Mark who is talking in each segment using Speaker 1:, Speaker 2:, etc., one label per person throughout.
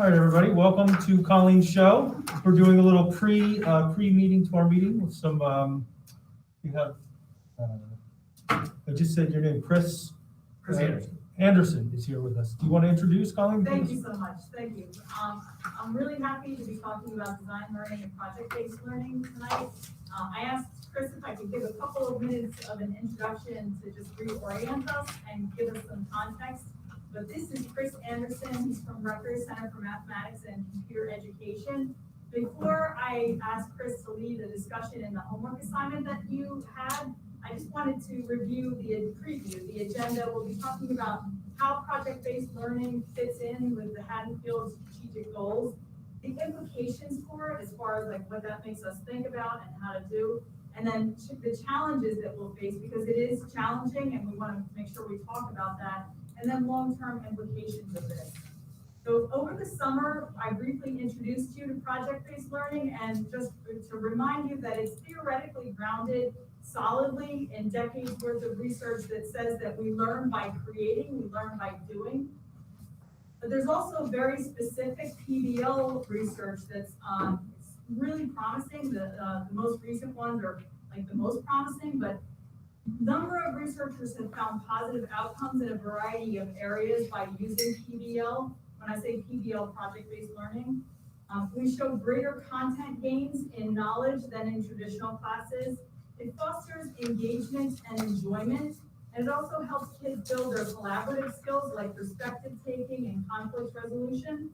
Speaker 1: All right, everybody, welcome to Colleen's show. We're doing a little pre-meeting to our meeting with some, we have, I just said your name, Chris
Speaker 2: Anderson.
Speaker 1: Anderson is here with us. Do you want to introduce Colleen?
Speaker 3: Thank you so much, thank you. I'm really happy to be talking about design learning and project-based learning tonight. I asked Chris if I could give a couple of minutes of an introduction to just reorient us and give us some context. But this is Chris Anderson. He's from Rutgers Center for Mathematics and Computer Education. Before I ask Chris to lead the discussion in the homework assignment that you had, I just wanted to review the agenda. We'll be talking about how project-based learning fits in with the Haddonfield strategic goals, the implications for it as far as like what that makes us think about and how to do, and then the challenges that we'll face because it is challenging and we want to make sure we talk about that, and then long-term implications of this. So over the summer, I briefly introduced you to project-based learning, and just to remind you that it's theoretically grounded solidly in decades worth of research that says that we learn by creating, we learn by doing. But there's also very specific PBL research that's really promising. The most recent ones are like the most promising, but a number of researchers have found positive outcomes in a variety of areas by using PBL. When I say PBL, project-based learning, we show greater content gains in knowledge than in traditional classes. It fosters engagement and enjoyment, and it also helps kids build their collaborative skills like perspective taking and conflict resolution.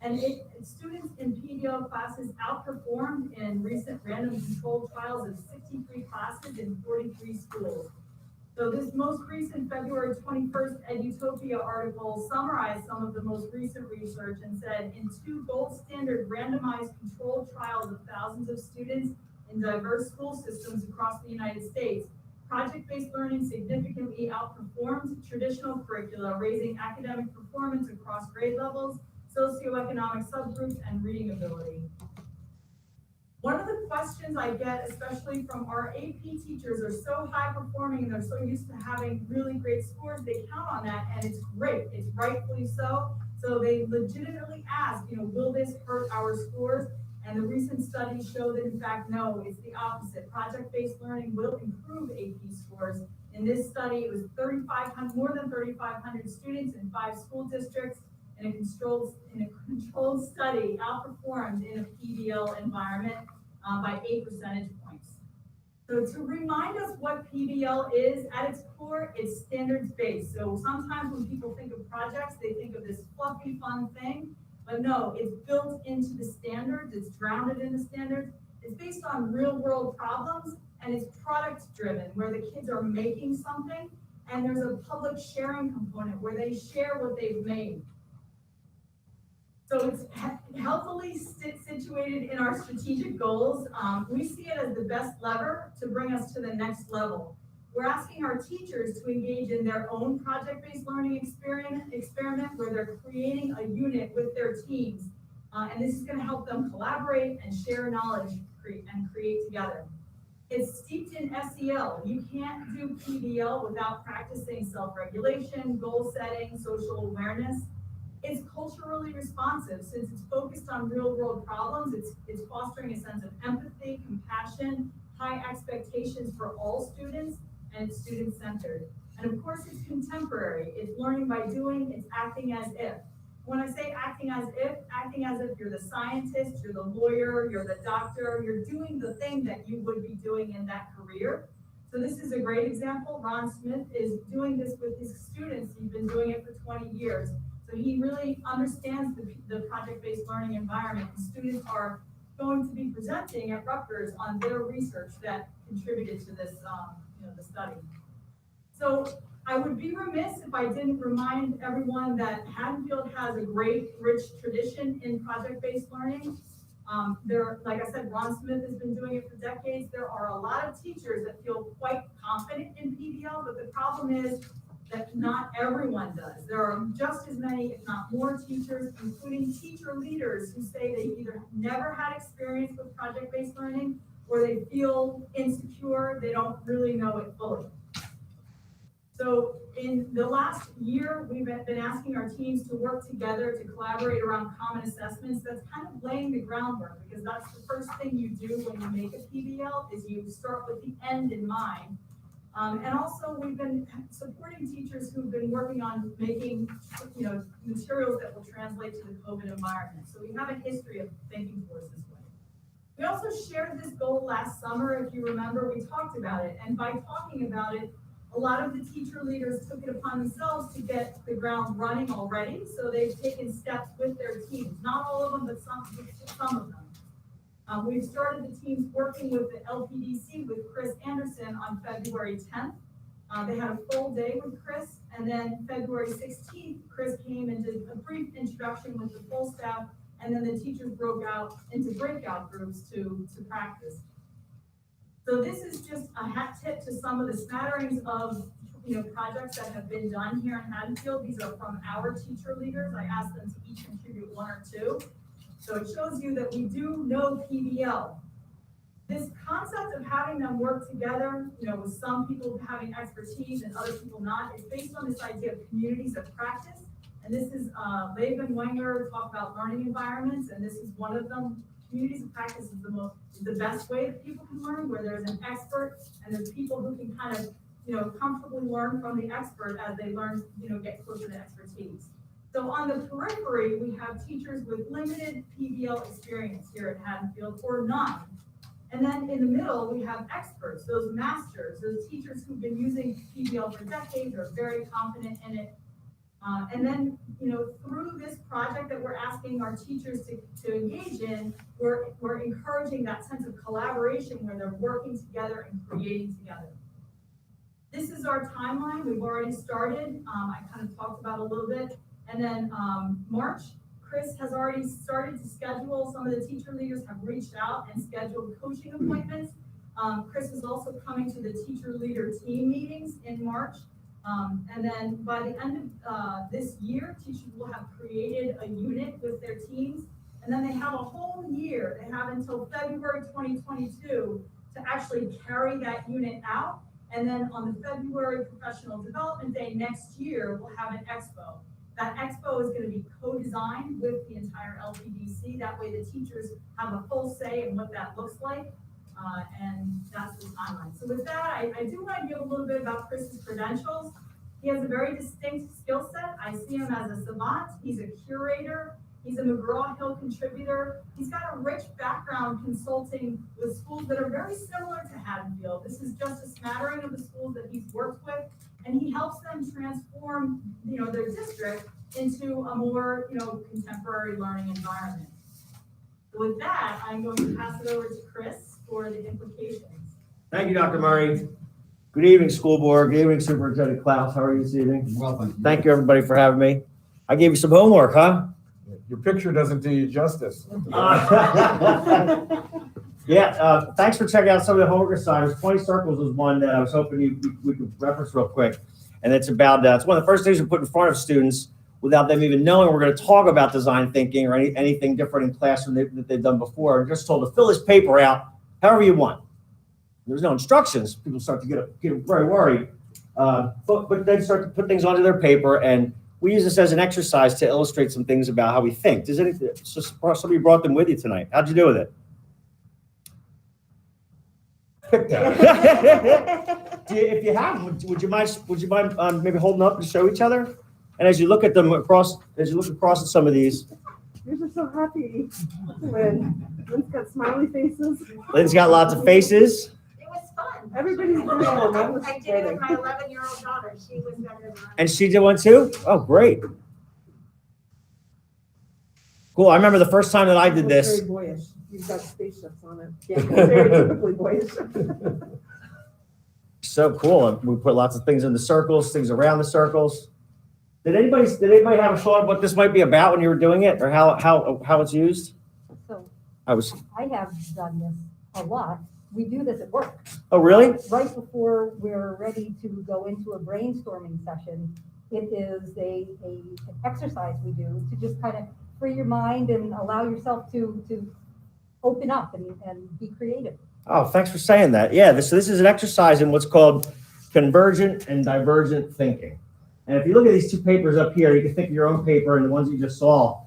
Speaker 3: And students in PBL classes outperformed in recent random controlled trials of 63 classes in 43 schools. So this most recent February 21st Edutopia article summarized some of the most recent research and said, in 2 gold standard randomized controlled trials of thousands of students in diverse school systems across the United States, project-based learning significantly outperformed traditional curricula, raising academic performance across grade levels, socioeconomic subgroups, and reading ability. One of the questions I get, especially from our AP teachers, are so high performing and they're so used to having really great scores, they count on that, and it's great, it's rightfully so. So they legitimately ask, will this hurt our scores? And the recent studies show that, in fact, no, it's the opposite. Project-based learning will improve AP scores. In this study, it was more than 3,500 students in 5 school districts in a controlled study outperformed in a PBL environment by 8 percentage points. So to remind us what PBL is, at its core, it's standards-based. So sometimes when people think of projects, they think of this fluffy, fun thing. But no, it's built into the standards, it's grounded in the standards, it's based on real world problems, and it's product driven, where the kids are making something, and there's a public sharing component where they share what they've made. So it's healthily situated in our strategic goals. We see it as the best lever to bring us to the next level. We're asking our teachers to engage in their own project-based learning experiment where they're creating a unit with their teams. And this is going to help them collaborate and share knowledge and create together. It's steeped in SEL. You can't do PBL without practicing self-regulation, goal setting, social awareness. It's culturally responsive since it's focused on real-world problems. It's fostering a sense of empathy, compassion, high expectations for all students, and it's student-centered. And of course, it's contemporary. It's learning by doing, it's acting as if. When I say acting as if you're the scientist, you're the lawyer, you're the doctor, you're doing the thing that you would be doing in that career. So this is a great example. Ron Smith is doing this with his students. He's been doing it for 20 years. So he really understands the project-based learning environment. And students are going to be presenting at Rutgers on their research that contributed to this the study. So I would be remiss if I didn't remind everyone that Haddonfield has a great, rich tradition in project-based learning. Like I said, Ron Smith has been doing it for decades. There are a lot of teachers that feel quite confident in PBL, but the problem is that not everyone does. There are just as many, if not more, teachers, including teacher leaders, who say they either never had experience with project-based learning or they feel insecure, they don't really know it fully. So in the last year, we've been asking our teams to work together to collaborate around common assessments. That's kind of laying the groundwork, because that's the first thing you do when you make a PBL, is you start with the end in mind. And also, we've been supporting teachers who've been working on making, materials that will translate to the COVID environment. So we have a history of thinking towards this way. We also shared this goal last summer. If you remember, we talked about it. And by talking about it, a lot of the teacher leaders took it upon themselves to get the ground running already. So they've taken steps with their teams. Not all of them, but some of them. We've started the teams working with the LPDC with Chris Anderson on February 10th. They had a full day with Chris, and then February 16th, Chris came and did a brief introduction with the full staff, and then the teachers broke out into breakout groups to practice. So this is just a hat tip to some of the smatterings of projects that have been done here in Haddonfield. These are from our teacher leaders. I asked them to each contribute one or two. So it shows you that we do know PBL. This concept of having them work together, with some people having expertise and other people not, is based on this idea of communities of practice. And this is, Leib and Wenger talk about learning environments, and this is one of them. Communities of practice is the best way that people can learn, where there's an expert and there's people who can kind of, comfortably learn from the expert as they learn, get closer to expertise. So on the periphery, we have teachers with limited PBL experience here at Haddonfield, or none. And then in the middle, we have experts, those masters, those teachers who've been using PBL for decades, are very confident in it. And then, through this project that we're asking our teachers to engage in, we're encouraging that sense of collaboration where they're working together and creating together. This is our timeline. We've already started. I kind of talked about a little bit. And then March, Chris has already started to schedule. Some of the teacher leaders have reached out and scheduled coaching appointments. Chris is also coming to the teacher leader team meetings in March. And then by the end of this year, teachers will have created a unit with their teams. And then they have a whole year. They have until February 2022 to actually carry that unit out. And then on the February Professional Development Day next year, we'll have an expo. That expo is going to be co-designed with the entire LPDC. That way the teachers have a full say in what that looks like. And that's the timeline. So with that, I do want to give a little bit about Chris's credentials. He has a very distinct skill set. I see him as a savant. He's a curator. He's a McGraw-Hill contributor. He's got a rich background consulting with schools that are very similar to Haddonfield. This is just a smattering of the schools that he's worked with, and he helps them transform, their district into a more, contemporary learning environment. So with that, I'm going to pass it over to Chris for the implications.
Speaker 2: Thank you, Dr. Murray. Good evening, school board. Good evening, Superintendent Klaus. How are you this evening?
Speaker 4: Well, thank you.
Speaker 2: Thank you, everybody, for having me. I gave you some homework, huh?
Speaker 4: Your picture doesn't do you justice.
Speaker 2: Thanks for checking out some of the homework assignments. 20 circles was one that I was hoping we could reference real quick. And it's about, it's one of the first things we put in front of students without them even knowing we're going to talk about design thinking or anything different in classroom that they've done before. I'm just told to fill this paper out however you want. There's no instructions. People start to get very worried. But then start to put things onto their paper, and we use this as an exercise to illustrate some things about how we think. So somebody brought them with you tonight. How'd you do with it?
Speaker 4: Pick that.
Speaker 2: If you have, would you mind maybe holding up and show each other? And as you look at them across at some of these,
Speaker 5: Yours are so happy. Lynn's got smiley faces.
Speaker 2: Lynn's got lots of faces.
Speaker 3: It was fun.
Speaker 5: Everybody's doing it.
Speaker 3: I did it with my 11-year-old daughter. She was better than I.
Speaker 2: And she did one too? Oh, great. Cool. I remember the first time that I did this.
Speaker 5: Very boyish. You've got spaceships on it. Yeah, very typically boyish.
Speaker 2: So cool. We put lots of things in the circles, things around the circles. Did anybody have a thought of what this might be about when you were doing it, or how it's used?
Speaker 6: So
Speaker 2: I
Speaker 6: have done this a lot. We do this at work.
Speaker 2: Oh, really?
Speaker 6: Right before we're ready to go into a brainstorming session, it is an exercise we do to just kind of free your mind and allow yourself to open up and be creative.
Speaker 2: Oh, thanks for saying that. Yeah, so this is an exercise in what's called Convergent and Divergent Thinking. And if you look at these two papers up here, you can think of your own paper and the ones you just saw.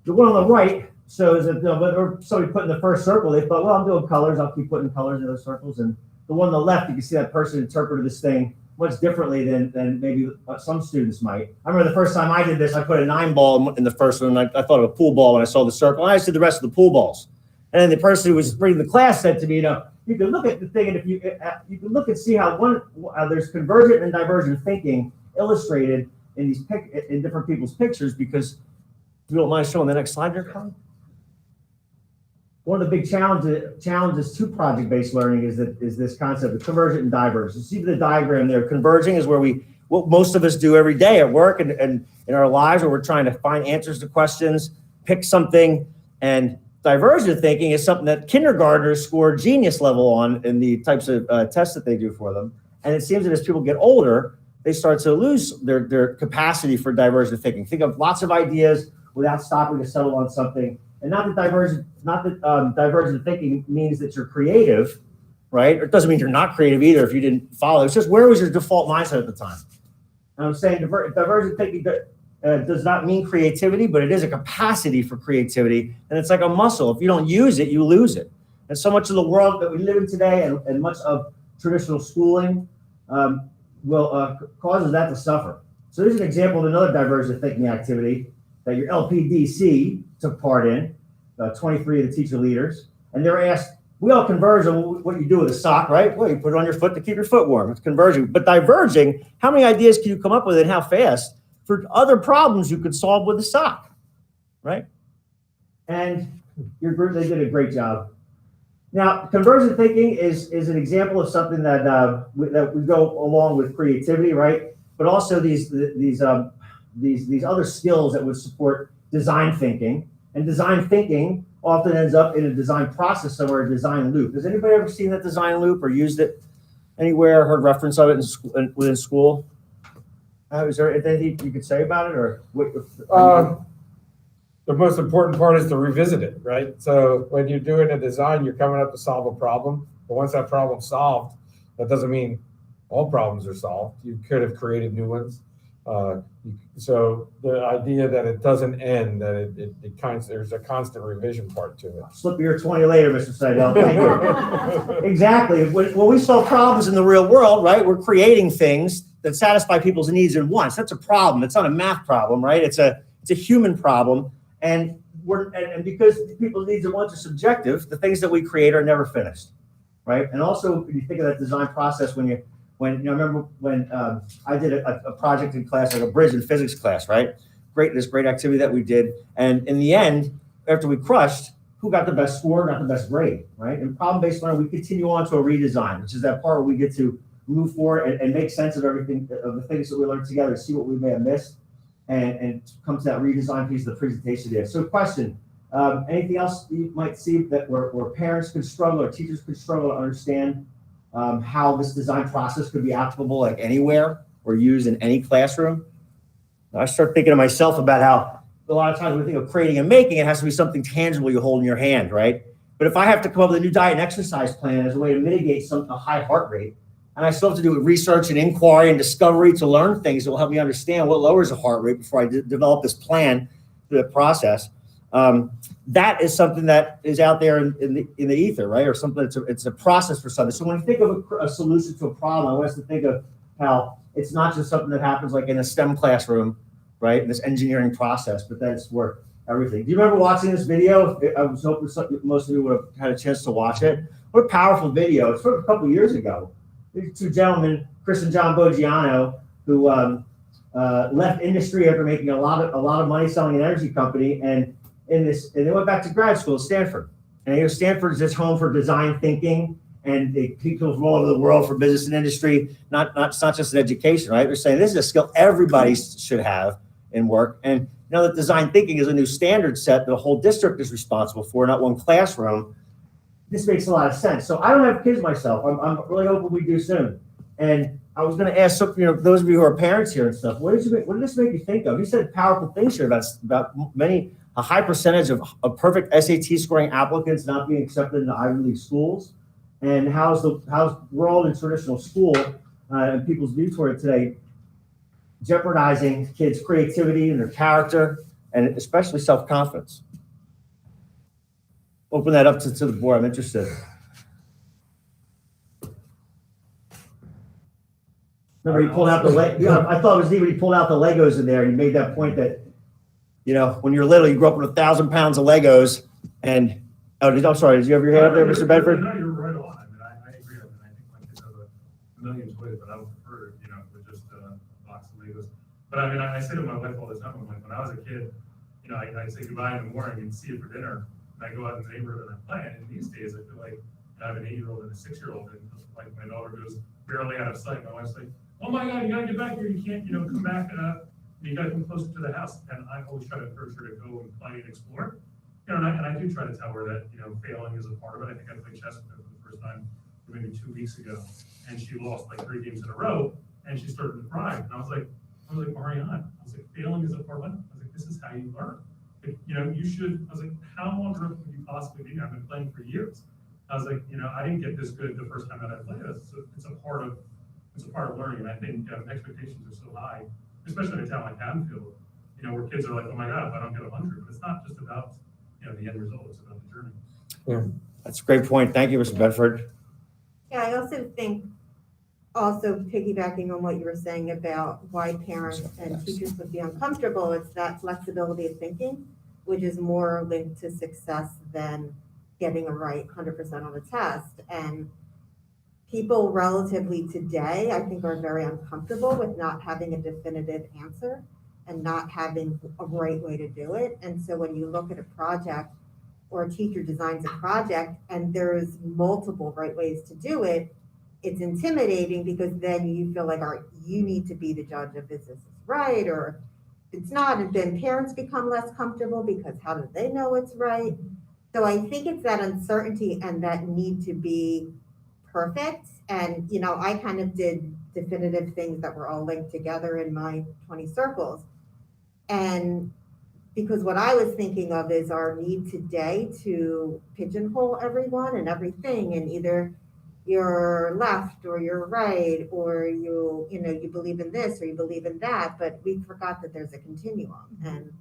Speaker 2: The one on the right shows that somebody put in the first circle, they thought, well, I'm doing colors, I'll keep putting colors in those circles. And the one on the left, you can see that person interpreted this thing much differently than maybe some students might. I remember the first time I did this, I put a 9 ball in the first one, and I thought of a pool ball when I saw the circle, and I just did the rest of the pool balls. And then the person who was reading the class said to me, you can look at the thing, and if you can look and see how there's convergent and divergent thinking illustrated in in different people's pictures, because if you don't mind showing the next slide there, Colin. One of the big challenges to project-based learning is this concept of convergent and divergent. You see the diagram there. Converging is what most of us do every day at work and in our lives, where we're trying to find answers to questions, pick something. And divergent thinking is something that kindergartners score genius level on in the types of tests that they do for them. And it seems that as people get older, they start to lose their capacity for divergent thinking. Think of lots of ideas without stopping to settle on something. And not that divergent thinking means that you're creative, right? Or it doesn't mean you're not creative either if you didn't follow. It's just, where was your default mindset at the time? And I'm saying divergent thinking does not mean creativity, but it is a capacity for creativity. And it's like a muscle. If you don't use it, you lose it. And so much of the world that we live in today and much of traditional schooling causes that to suffer. So here's an example of another divergent thinking activity that your LPDC took part in, 23 of the teacher leaders, and they're asked, we all converge on what you do with a sock, right? Well, you put it on your foot to keep your foot warm. It's converging. But diverging, how many ideas can you come up with and how fast for other problems you could solve with a sock, right? And your group, they did a great job. Now, convergent thinking is an example of something that we go along with creativity, right? But also these other skills that would support design thinking. And design thinking often ends up in a design process somewhere, a design loop. Has anybody ever seen that design loop or used it anywhere, heard reference of it within school? Is there anything you could say about it, or what?
Speaker 4: The most important part is to revisit it, right? So when you're doing a design, you're coming up to solve a problem. But once that problem's solved, that doesn't mean all problems are solved. You could have created new ones. So the idea that it doesn't end, that there's a constant revision part to it.
Speaker 2: Slip your 20 later, Mr. Seidel. Thank you. Exactly. When we solve problems in the real world, right, we're creating things that satisfy people's needs and wants. That's a problem. It's not a math problem, right? It's a human problem. And because people's needs and wants are subjective, the things that we create are never finished, right? And also, when you think of that design process, I remember when I did a project in class, like a bridge in physics class, right? This great activity that we did. And in the end, after we crushed, who got the best score, got the best grade, right? In problem-based learning, we continue on to a redesign, which is that part where we get to move forward and make sense of everything, of the things that we learned together, see what we may have missed, and come to that redesign piece of the presentation there. So question, anything else you might see that where parents could struggle or teachers could struggle to understand how this design process could be applicable like anywhere or used in any classroom? I start thinking to myself about how a lot of times when we think of creating and making, it has to be something tangible you hold in your hand, right? But if I have to come up with a new diet and exercise plan as a way to mitigate a high heart rate, and I still have to do research and inquiry and discovery to learn things that will help me understand what lowers the heart rate before I develop this plan for the process, that is something that is out there in the ether, right? Or something it's a process for something. So when you think of a solution to a problem, I want us to think of how it's not just something that happens like in a STEM classroom, right? This engineering process, but that's where everything. Do you remember watching this video? I was hoping most of you would have had a chance to watch it. What a powerful video. It's from a couple of years ago. These two gentlemen, Chris and John Boggiano, who left industry after making a lot of money selling an energy company, and they went back to grad school at Stanford. And Stanford is this home for design thinking, and people from all over the world for business and industry. It's not just an education, right? They're saying this is a skill everybody should have in work. And now that design thinking is a new standard set that the whole district is responsible for, not one classroom. This makes a lot of sense. So I don't have kids myself. I'm really hoping we do soon. And I was going to ask some, those of you who are parents here and stuff, what did this make you think of? You said powerful things here about a high percentage of perfect SAT scoring applicants not being accepted into Ivy League schools, and how's the world in traditional school and people's view toward it today, jeopardizing kids' creativity and their character, and especially self-confidence. Open that up to the board. I'm interested. Remember, he pulled out I thought it was neat when he pulled out the Legos in there, and he made that point that, when you're little, you grew up with 1,000 pounds of Legos, and, I'm sorry, did you have your hand up there, Mr. Bedford?
Speaker 7: No, you're right on. I mean, I agree. I mean, I think my kids have a million toys, but I would prefer, with just a box of Legos. But I mean, I say to my wife all the time, I'm like, when I was a kid, I'd say goodbye in the morning and see you for dinner. And I go out in the neighborhood and I play. And these days, I feel like I have an 8-year-old and a 6-year-old, and like my daughter goes barely out of sight. My wife's like, oh my God, you gotta get back here. You can't, come back. You gotta come closer to the house. And I always try to encourage her to go and play and explore. And I do try to tell her that, failing is a part of it. I think I played chess with her for the first time maybe 2 weeks ago, and she lost like 3 games in a row, and she started to cry. And I was like, Marianne, I was like, failing is a part of it. I was like, this is how you learn. You should, I was like, how on earth would you possibly be? I've been playing for years. I was like, I didn't get this good the first time that I played. It's a part of learning. And I think expectations are so high, especially in a town like Haddonfield, where kids are like, oh my God, if I don't get 100, but it's not just about, the end result, it's about the journey.
Speaker 2: Yeah, that's a great point. Thank you, Mr. Bedford.
Speaker 5: Yeah, I also think, piggybacking on what you were saying about why parents and teachers would be uncomfortable, it's that flexibility of thinking, which is more linked to success than getting a right 100% on a test. And people relatively today, I think, are very uncomfortable with not having a definitive answer and not having a right way to do it. And so when you look at a project or a teacher designs a project and there's multiple right ways to do it, it's intimidating because then you feel like, all right, you need to be the judge of is this right or it's not. And then parents become less comfortable because how do they know it's right? So I think it's that uncertainty and that need to be perfect. And, I kind of did definitive things that were all linked together in my 20 circles. And because what I was thinking of is our need today to pigeonhole everyone and everything, and either you're left or you're right, or you believe in this or you believe in that, but we forgot that there's a continuum, and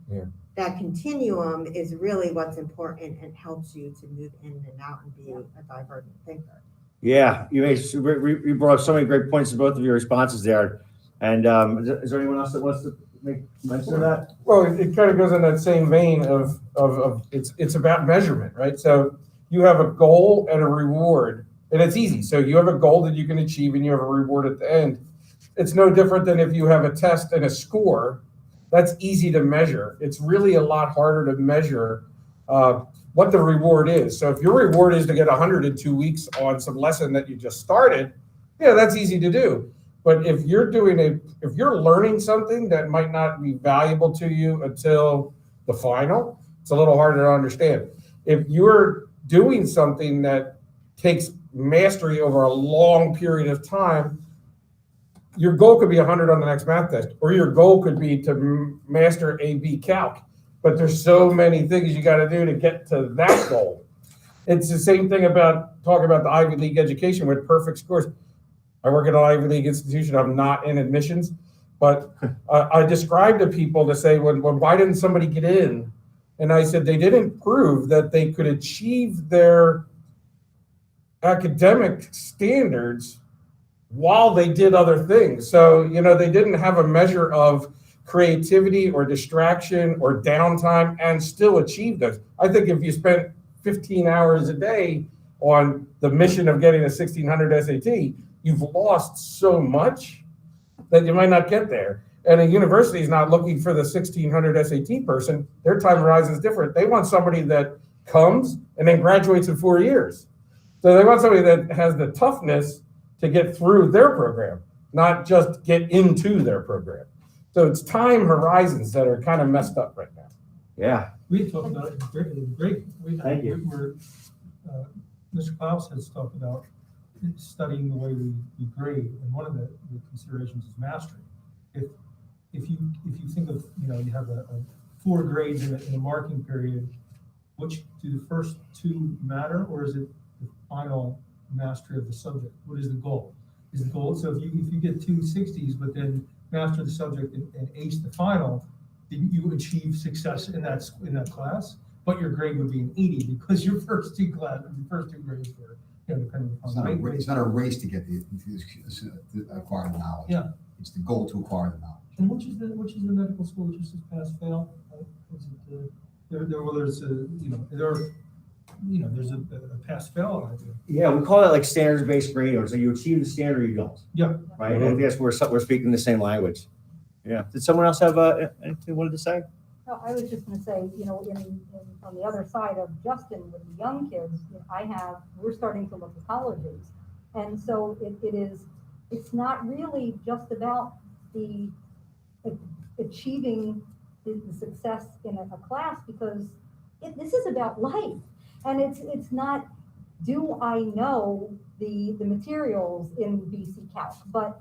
Speaker 5: that continuum is really what's important and helps you to move in and out and be a divergent thinker.
Speaker 2: Yeah, you brought up so many great points in both of your responses there. And is there anyone else that wants to make mention of that?
Speaker 4: Well, it kind of goes in that same vein of it's about measurement, right? So you have a goal and a reward, and it's easy. So you have a goal that you can achieve and you have a reward at the end. It's no different than if you have a test and a score. That's easy to measure. It's really a lot harder to measure what the reward is. So if your reward is to get 100 in 2 weeks on some lesson that you just started, yeah, that's easy to do. But if you're learning something that might not be valuable to you until the final, it's a little harder to understand. If you're doing something that takes mastery over a long period of time, your goal could be 100 on the next math test, or your goal could be to master AB Calc. But there's so many things you got to do to get to that goal. It's the same thing about talking about the Ivy League education with perfect scores. I work at an Ivy League institution. I'm not in admissions, but I describe to people to say, why didn't somebody get in? And I said, they didn't prove that they could achieve their academic standards while they did other things. So, they didn't have a measure of creativity or distraction or downtime and still achieve those. I think if you spent 15 hours a day on the mission of getting a 1600 SAT, you've lost so much that you might not get there. And a university is not looking for the 1600 SAT person. Their time horizon is different. They want somebody that comes and then graduates in 4 years. So they want somebody that has the toughness to get through their program, not just get into their program. So it's time horizons that are kind of messed up right now.
Speaker 2: Yeah.
Speaker 1: We talked about it, great.
Speaker 2: Thank you.
Speaker 1: Mr. Klaus has talked about studying the way we grade, and one of the considerations is mastery. If you think of, you have a 4 grades in a marking period, which do the first 2 matter, or is it the final mastery of the subject? What is the goal? is the goal. So if you get 260s, but then master the subject and ace the final, then you achieve success in that class, but your grade would be an 80 because your first two grades were, depending
Speaker 8: It's
Speaker 1: upon
Speaker 8: not,
Speaker 1: the
Speaker 8: it's not a race to get to acquire the knowledge.
Speaker 1: Yeah.
Speaker 8: It's the goal to acquire the knowledge.
Speaker 1: And which is the medical school that just says pass fail? Right? Is it there's a pass fail idea.
Speaker 2: Yeah, we call it like standards-based grading, so you achieve the standard or you don't.
Speaker 1: Yeah.
Speaker 2: Right, and I guess we're speaking the same language. Yeah, did someone else have anything they wanted to say?
Speaker 6: No, I was just gonna say, on the other side of Justin with the young kids, we're starting to look at colleges. And so it's not really just about the achieving the success in a class, because this is about life. And it's not, do I know the materials in BC Calc, but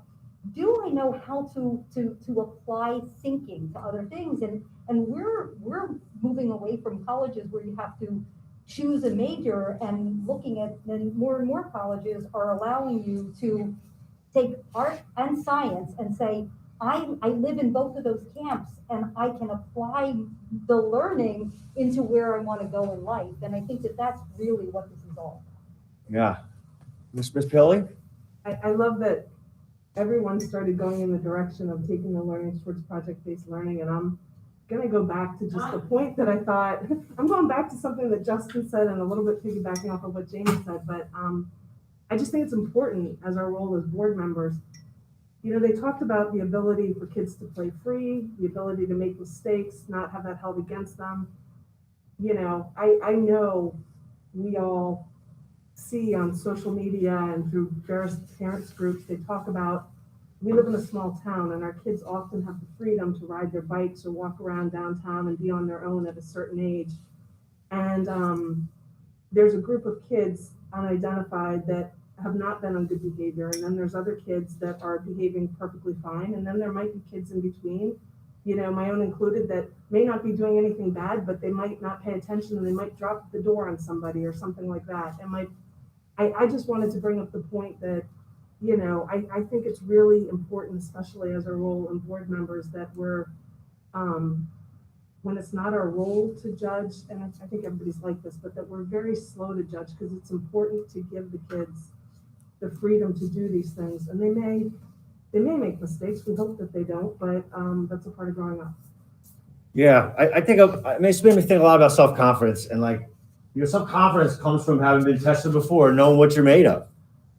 Speaker 6: do I know how to apply thinking to other things? And we're moving away from colleges where you have to choose a major, and looking at, then more and more colleges are allowing you to take art and science and say, I live in both of those camps and I can apply the learning into where I want to go in life. And I think that that's really what this is all about.
Speaker 2: Yeah. Miss Pbl?
Speaker 9: I love that everyone started going in the direction of taking the learning towards project-based learning. And I'm going to go back to just the point that I thought, I'm going back to something that Justin said and a little bit piggybacking off of what Jamie said, but I just think it's important as our role as board members. They talked about the ability for kids to play free, the ability to make mistakes, not have that held against them. I know we all see on social media and through various parents groups, they talk about, we live in a small town and our kids often have the freedom to ride their bikes or walk around downtown and be on their own at a certain age. And there's a group of kids unidentified that have not been on good behavior. And then there's other kids that are behaving perfectly fine. And then there might be kids in between, my own included, that may not be doing anything bad, but they might not pay attention and they might drop the door on somebody or something like that. And I just wanted to bring up the point that, I think it's really important, especially as our role in board members, that we're, when it's not our role to judge, and I think everybody's like this, but that we're very slow to judge, because it's important to give the kids the freedom to do these things. And they may make mistakes. We hope that they don't, but that's a part of growing up.
Speaker 2: Yeah, I think it's made me think a lot about self-confidence, and self-confidence comes from having been tested before, knowing what you're made of.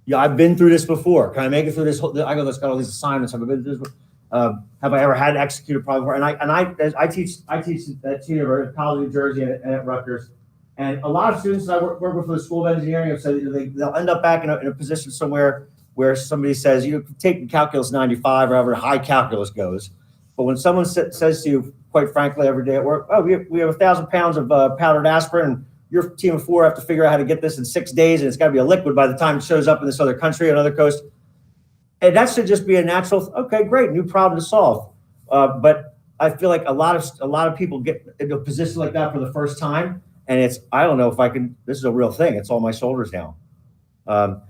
Speaker 2: Yeah, I've been through this before. Can I make it through this? Let's got all these assignments. Have I been through this? Have I ever had to execute a problem before? And I teach at College of New Jersey and at Rutgers. And a lot of students that I work with for the School of Engineering have said they'll end up back in a position somewhere where somebody says, take calculus 95 or however high calculus goes. But when someone says to you, quite frankly, every day at work, we have 1,000 pounds of powdered aspirin, and your team of 4 have to figure out how to get this in 6 days, and it's got to be a liquid by the time it shows up in this other country, another coast. And that should just be a natural, okay, great, new problem to solve. But I feel like a lot of people get into a position like that for the first time, and I don't know if I can, this is a real thing, it's on my shoulders now.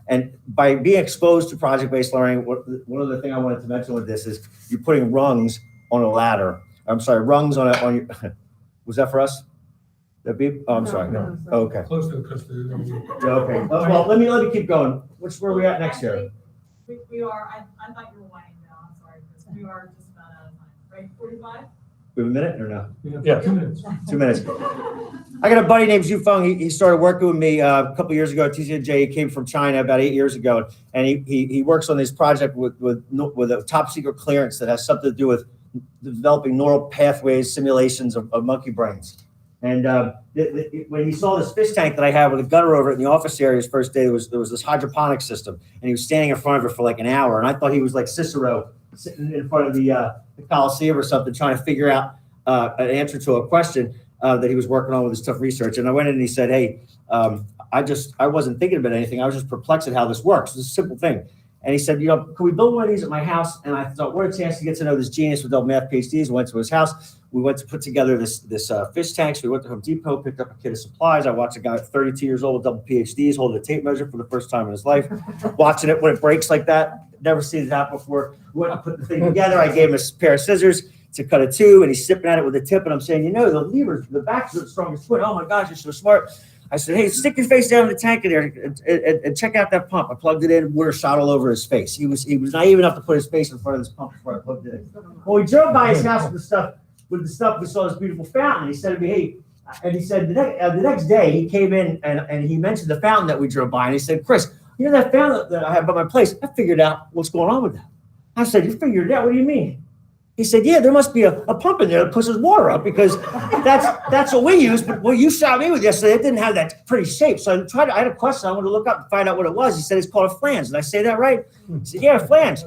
Speaker 2: And by being exposed to project-based learning, one other thing I wanted to mention with this is you're putting rungs on a ladder. I'm sorry, rungs on your, was that for us? That beep? Oh, I'm sorry. No. Oh, okay.
Speaker 1: Close to it.
Speaker 2: Yeah, okay. Well, let me keep going. Where are we at next year?
Speaker 3: We are, I thought you were winding down, I'm sorry, Chris. We are just about out of time, right? 45?
Speaker 2: We have a minute or no?
Speaker 1: We have
Speaker 4: Yeah.
Speaker 1: 2 minutes.
Speaker 2: 2 minutes. I got a buddy named Zhu Feng. He started working with me a couple years ago at TCJ. He came from China about 8 years ago, and he works on this project with a top secret clearance that has something to do with developing neural pathways simulations of monkey brains. And when he saw this fish tank that I had with a gutter over it in the office area his first day, there was this hydroponic system, and he was standing in front of it for like an hour, and I thought he was like Cicero sitting in front of the Coliseum or something, trying to figure out an answer to a question that he was working on with his tough research. And I went in and he said, hey, I wasn't thinking about anything. I was just perplexed at how this works. It's a simple thing. And he said, can we build one of these at my house? And I thought, what a chance to get to know this genius with double math PhDs. Went to his house. We went to put together this fish tanks. We went to Home Depot, picked up a kit of supplies. I watched a guy at 32 years old with double PhDs holding a tape measure for the first time in his life, watching it when it breaks like that. never seen that before. We went and put the thing together. I gave him a pair of scissors to cut a tube, and he's sipping at it with a tip, and I'm saying, the levers, the back's the strongest foot. Oh my gosh, you're so smart. I said, hey, stick your face down in the tank in there and check out that pump. I plugged it in, water shot all over his face. He was naive enough to put his face in front of this pump before I plugged it in. Well, we drove by his house with the stuff, we saw this beautiful fountain. He said to me, hey, and he said the next day he came in and he mentioned the fountain that we drove by, and he said, Chris, that fountain that I have by my place, I figured out what's going on with that. I said, you figured it out? What do you mean? He said, yeah, there must be a pump in there that pushes water up because that's what we use. But what you shot me with yesterday, it didn't have that pretty shape. So I had a question. I wanted to look up and find out what it was. He said, it's called a flange. Did I say that right? He said, yeah, a flange.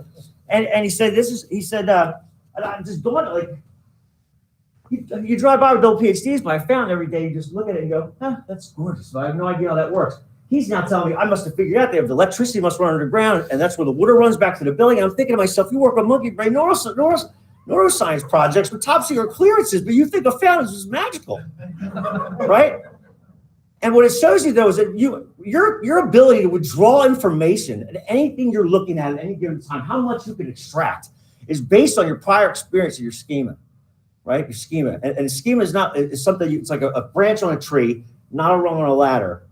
Speaker 2: And he said, and I just dawned like, you drive by with old PhDs, but I found every day you just look at it and go, that's gorgeous. So I have no idea how that works. He's now telling me I must have figured out they have the electricity must run underground, and that's where the water runs back to the building. And I'm thinking to myself, you work on monkey brain neuroscience projects with top secret clearances, but you think a fountain is magical, right? And what it shows you though is that your ability to withdraw information and anything you're looking at any given time, how much you can extract, is based on your prior experience of your schema, right? Your schema, and schema is something. It's like a branch on a tree, not a rung on a ladder.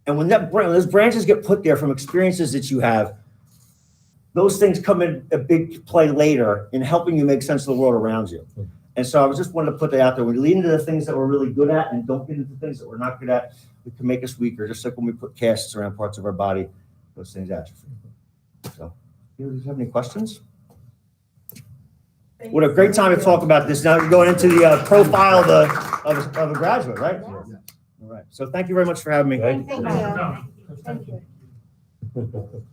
Speaker 2: And when those branches get put there from experiences that you have, those things come in a big play later in helping you make sense of the world around you. And so I was just wanted to put that out there. We lean into the things that we're really good at and don't get into things that we're not good at. It can make us weaker, just like when we put casts around parts of our body, those things atrophy. So, do you have any questions? What a great time to talk about this. Now we're going into the profile of a graduate, right? All right. So thank you very much for having me.
Speaker 4: Thank
Speaker 5: Thank
Speaker 7: No,
Speaker 5: you.
Speaker 7: no.
Speaker 6: Thank you.